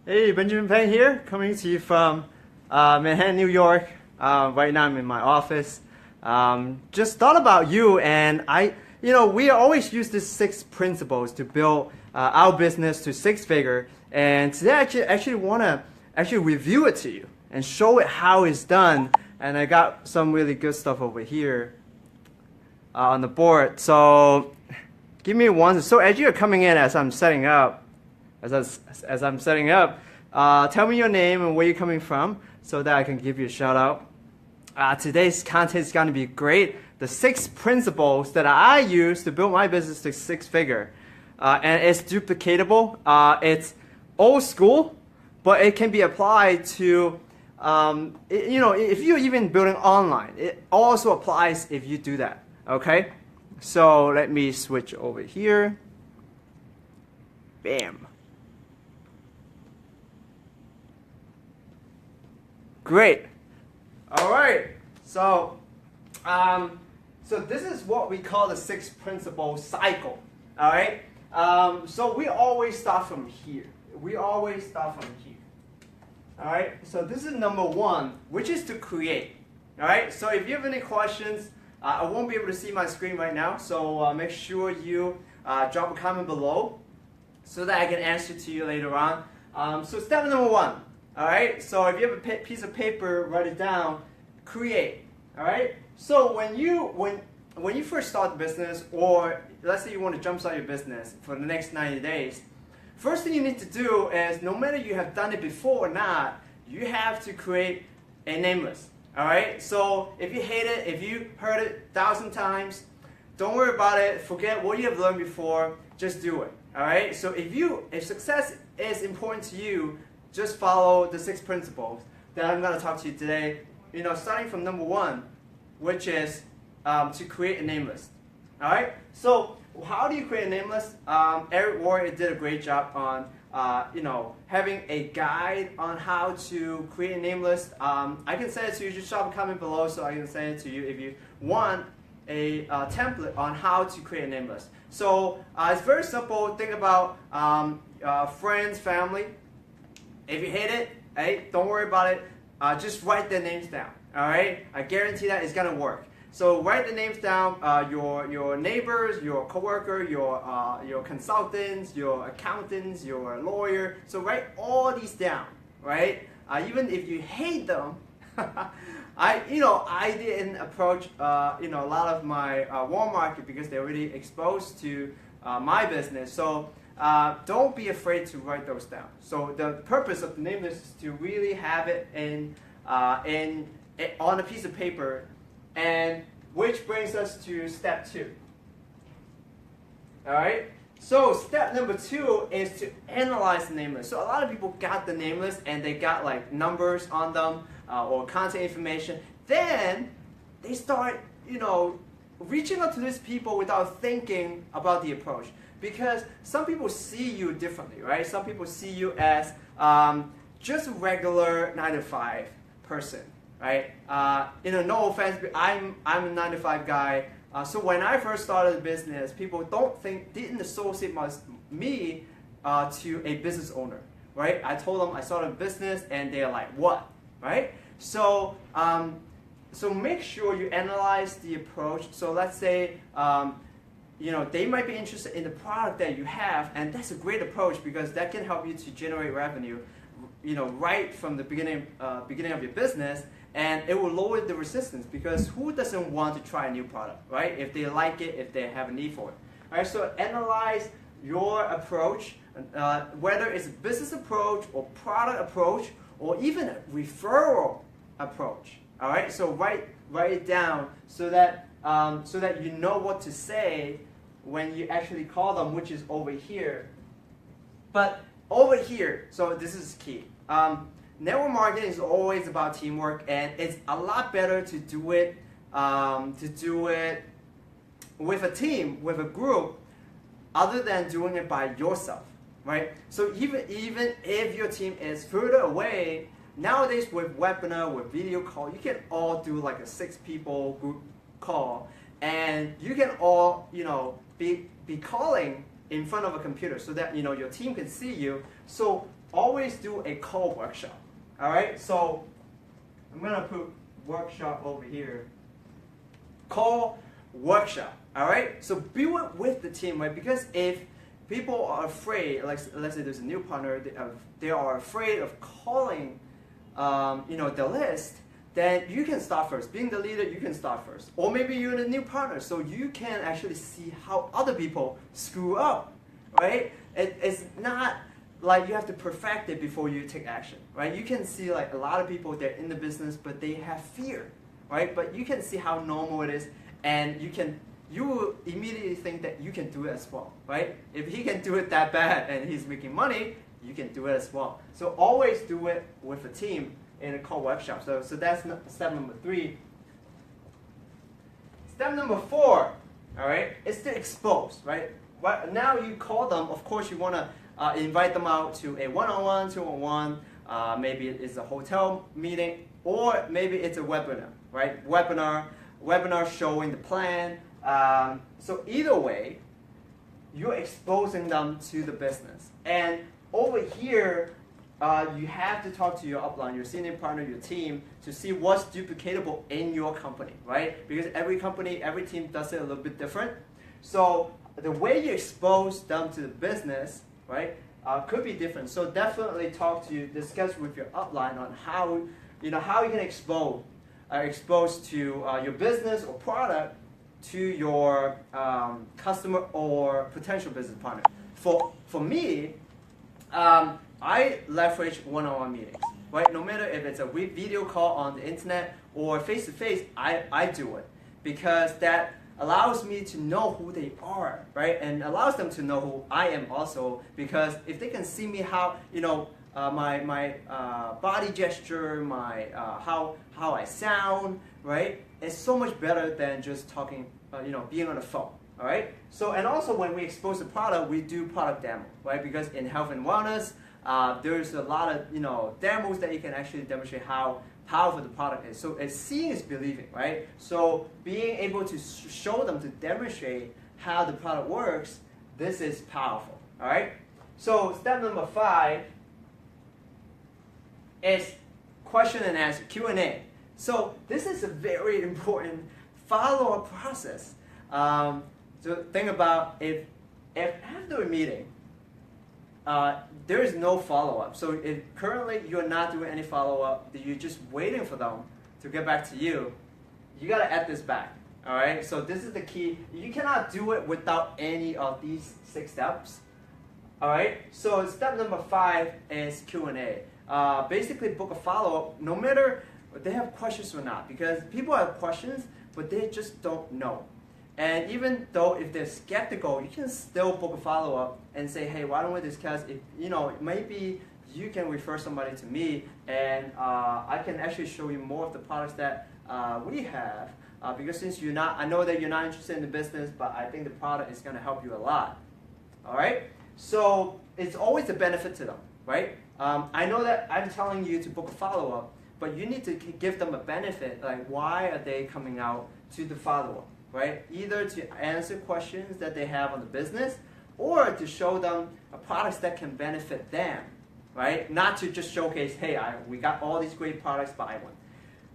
Hey, Benjamin Peng here, coming to you from Manhattan, New York. Right now I'm in my office. Just thought about you, and we always use these six principles to build our business to six figure. And today I actually want to actually review it to you and show it how it's done. And I got some really good stuff over here on the board. So give me one. So as you're coming in, as I'm setting up. As I'm setting up, tell me your name and where you're coming from so that I can give you a shout out. Today's content is going to be great. The six principles that I use to build my business to six figure. And it's duplicatable. It's old school, but it can be applied to, if you're even building online, it also applies if you do that. Okay? So let me switch over here. Bam. Great. All right. So this is what we call the six principle cycle. All right. So we always start from here. All right. So this is number one, which is to create. All right. So if you have any questions, I won't be able to see my screen right now. So make sure you drop a comment below so that I can answer to you later on. So step number one. All right, so if you have a piece of paper, write it down, create. All right, so when you first start the business, or let's say you want to jumpstart your business for the next 90 days, first thing you need to do is, no matter you have done it before or not, you have to create a name list. All right, so if you hate it, if you heard it 1,000 times, don't worry about it. Forget what you have learned before. Just do it. All right, so if success is important to you, just follow the six principles that I'm going to talk to you today. Starting from number one, which is to create a name list. All right. So how do you create a name list? Eric Worre did a great job on having a guide on how to create a name list. I can send it to you. Just drop a comment below so I can send it to you if you want a template on how to create a name list. So it's very simple. Think about friends, family. If you hate it, hey, don't worry about it. Just write their names down. All right, I guarantee that it's gonna work. So write the names down. Your neighbors, your coworker, your consultants, your accountants, your lawyer. So write all these down. Right? Even if you hate them, I didn't approach a lot of my warm market because they're already exposed to my business. So. Don't be afraid to write those down. So the purpose of the name list is to really have it on a piece of paper, and which brings us to step two. All right. So step number two is to analyze the name list. So a lot of people got the name list and they got like numbers on them or contact information. Then they start, reaching out to these people without thinking about the approach. Because some people see you differently, right? Some people see you as just a regular 9-to-5 person, right? No offense, but I'm a 9-to-5 guy. So when I first started the business, people didn't associate me to a business owner, right? I told them I started a business, and they're like, "What?" Right? So make sure you analyze the approach. So let's say. They might be interested in the product that you have, and that's a great approach because that can help you to generate revenue, right from the beginning of your business, and it will lower the resistance because who doesn't want to try a new product, right? If they like it, if they have a need for it. All right, so analyze your approach, whether it's a business approach or product approach or even a referral approach. All right, so write it down so that you know what to say when you actually call them, which is over here. But over here, so this is key. Network marketing is always about teamwork, and it's a lot better to do it with a team, with a group, other than doing it by yourself, right? So even if your team is further away, nowadays with webinar, with video call, you can all do like a 6 people group call, and you can all be calling in front of a computer so that your team can see you. So always do a call workshop. All right, so I'm gonna put workshop over here. Call workshop. All right, so do it with the team, right? Because if people are afraid, like let's say there's a new partner, they are afraid of calling, the list. Then you can start first. Being the leader, you can start first. Or maybe you're a new partner, so you can actually see how other people screw up, right? It's not like you have to perfect it before you take action, right? You can see like a lot of people, they're in the business, but they have fear, right? But you can see how normal it is, and you will immediately think that you can do it as well, right? If he can do it that bad and he's making money, you can do it as well. So always do it with a team in a call workshop. So that's step number 3. Step number 4, all right, is to expose, right? Now you call them, of course you want to invite them out to a one-on-one, two-on-one, maybe it's a hotel meeting, or maybe it's a webinar, right? Webinar showing the plan. So either way, you're exposing them to the business. And over here, you have to talk to your upline, your senior partner, your team, to see what's duplicatable in your company, right? Because every company, every team does it a little bit different. So the way you expose them to the business, right, could be different. So definitely discuss with your upline on how you can expose to your business or product to your customer or potential business partner. For me, I leverage one-on-one meetings, right? No matter if it's a video call on the internet or face-to-face, I do it because that allows me to know who they are, right? And allows them to know who I am also, because if they can see me how, my body gesture, my how I sound, right? It's so much better than just talking, being on the phone. All right. So and also when we expose the product, we do product demo, right? Because in health and wellness, there's a lot of demos that you can actually demonstrate how powerful the product is. So it's seeing is believing, right? So being able to show them, to demonstrate how the product works, this is powerful. All right. So step number 5 is question and answer, Q&A. So this is a very important follow-up process. So think about if after a meeting, there is no follow-up. So if currently you're not doing any follow-up, you're just waiting for them to get back to you, you got to add this back. All right. So this is the key. You cannot do it without any of these 6 steps. All right. So step number 5 is Q&A. Basically, book a follow-up, no matter if they have questions or not, because people have questions, but they just don't know. And even though if they're skeptical, you can still book a follow-up and say, hey, why don't we discuss if, maybe you can refer somebody to me and I can actually show you more of the products that we have because since I know that you're not interested in the business, but I think the product is going to help you a lot. All right? So it's always a benefit to them, right? I know that I'm telling you to book a follow-up, but you need to give them a benefit, like why are they coming out to the follow-up? Right? Either to answer questions that they have on the business or to show them products that can benefit them, right? Not to just showcase, hey, we got all these great products, buy one,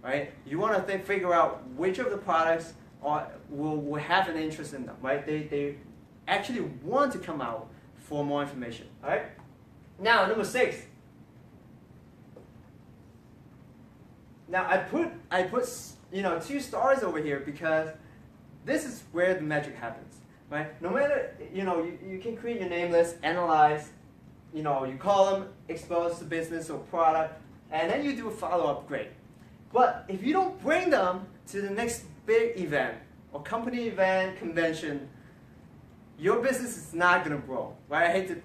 right? You want to figure out which of the products will have an interest in them, right? They actually want to come out for more information, all right? Now, number 6. Now, I put 2 stars over here because this is where the magic happens, right? No matter, you can create your name list, analyze, you call them, expose the business or product, and then you do a follow-up, great. But if you don't bring them to the next big event or company event, convention, your business is not going to grow, right? I hate to,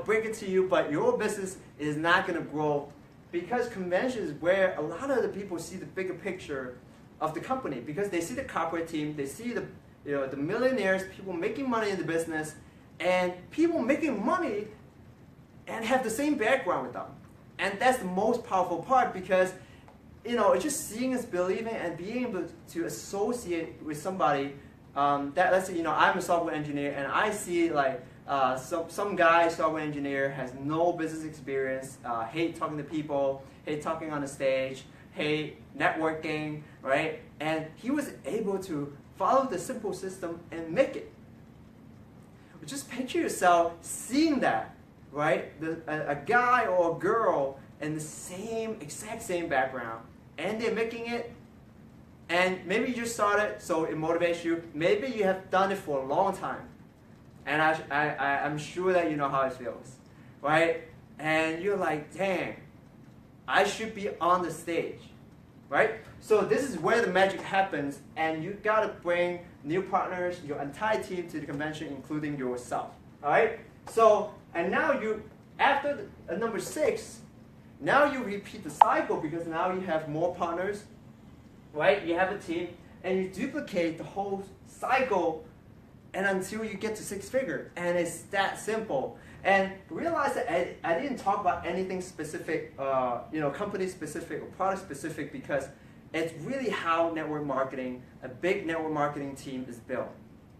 break it to you, but your business is not going to grow because conventions is where a lot of the people see the bigger picture of the company because they see the corporate team, they see the millionaires, people making money in the business, and people making money and have the same background with them. And that's the most powerful part because it's just seeing is believing and being able to associate with somebody that, let's say, I'm a software engineer and I see like some guy, software engineer, has no business experience, hate talking to people, hate talking on the stage, hate networking, right? And he was able to follow the simple system and make it. Just picture yourself seeing that, right? A guy or a girl in the exact same background, and they're making it, and maybe you just started, so it motivates you. Maybe you have done it for a long time, and I'm sure that you know how it feels, right? And you're like, dang, I should be on the stage, right? So this is where the magic happens, and you gotta bring new partners, your entire team to the convention, including yourself, all right? So, and now after number 6, now you repeat the cycle because now you have more partners, right? You have a team, and you duplicate the whole cycle and until you get to 6-figure, and it's that simple. And realize that I didn't talk about anything specific, company specific or product specific, because it's really how network marketing, a big network marketing team is built,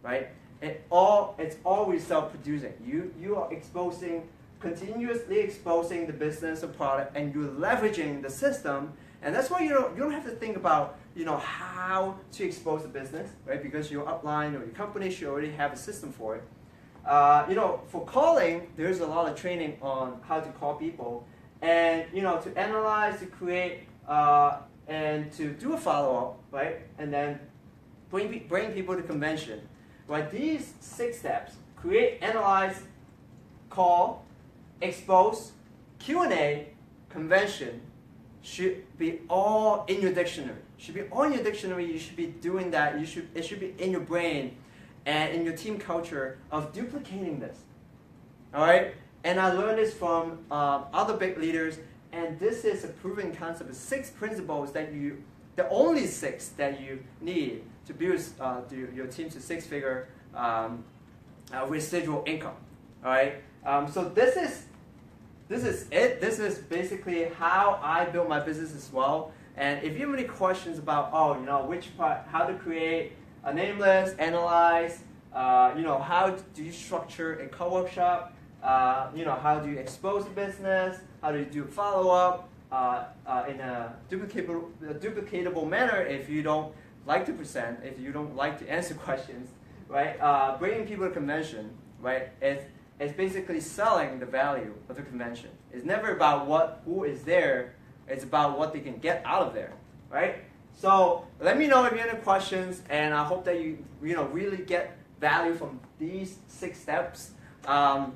right? It's always self-producing. You are continuously exposing the business or product, and you're leveraging the system. And that's why you don't have to think about how to expose the business, right? Because your upline or your company should already have a system for it. For calling, there's a lot of training on how to call people, and to analyze, to create, and to do a follow-up, right? And then bring people to convention, right? These 6 steps: create, analyze, call, expose, Q&A, convention, should be all in your dictionary. Should be all in your dictionary. You should be doing that. It should be in your brain and in your team culture of duplicating this. All right? And I learned this from other big leaders, and this is a proven concept. 6 principles the only 6 that you need to build your team to 6-figure residual income. All right? So this is it. This is basically how I built my business as well. And if you have any questions about, which part, how to create a name list, analyze, how do you structure a co-workshop, how do you expose the business, how do you do follow-up in a duplicatable manner if you don't like to present, if you don't like to answer questions, right? Bringing people to convention, right? It's basically selling the value of the convention. It's never about who is there. It's about what they can get out of there, right? So let me know if you have any questions, and I hope that you really get value from these 6 steps. And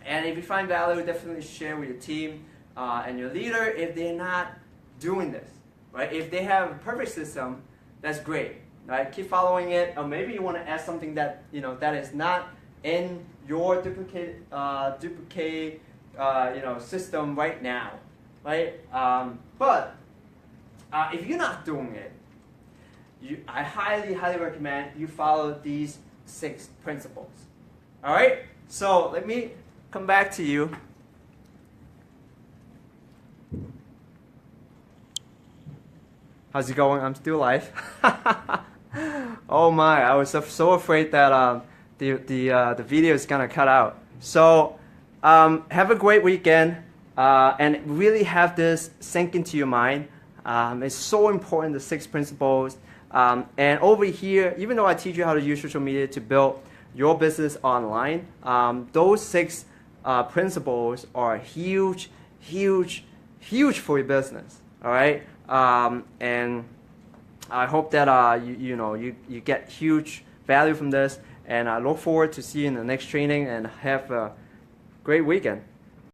if you find value, definitely share with your team and your leader if they're not doing this, right? If they have a perfect system, that's great, right? Keep following it, or maybe you want to add something that that is not in your duplicate system right now, right? But if you're not doing it, I highly recommend you follow these 6 principles. All right? So let me come back to you. How's it going? I'm still live. Oh my! I was so afraid that the video is gonna cut out. So have a great weekend, and really have this sink into your mind. It's so important, the 6 principles. And over here, even though I teach you how to use social media to build your business online, those 6 principles are huge for your business. All right, and I hope that you get huge value from this, and I look forward to seeing you in the next training, and have a great weekend.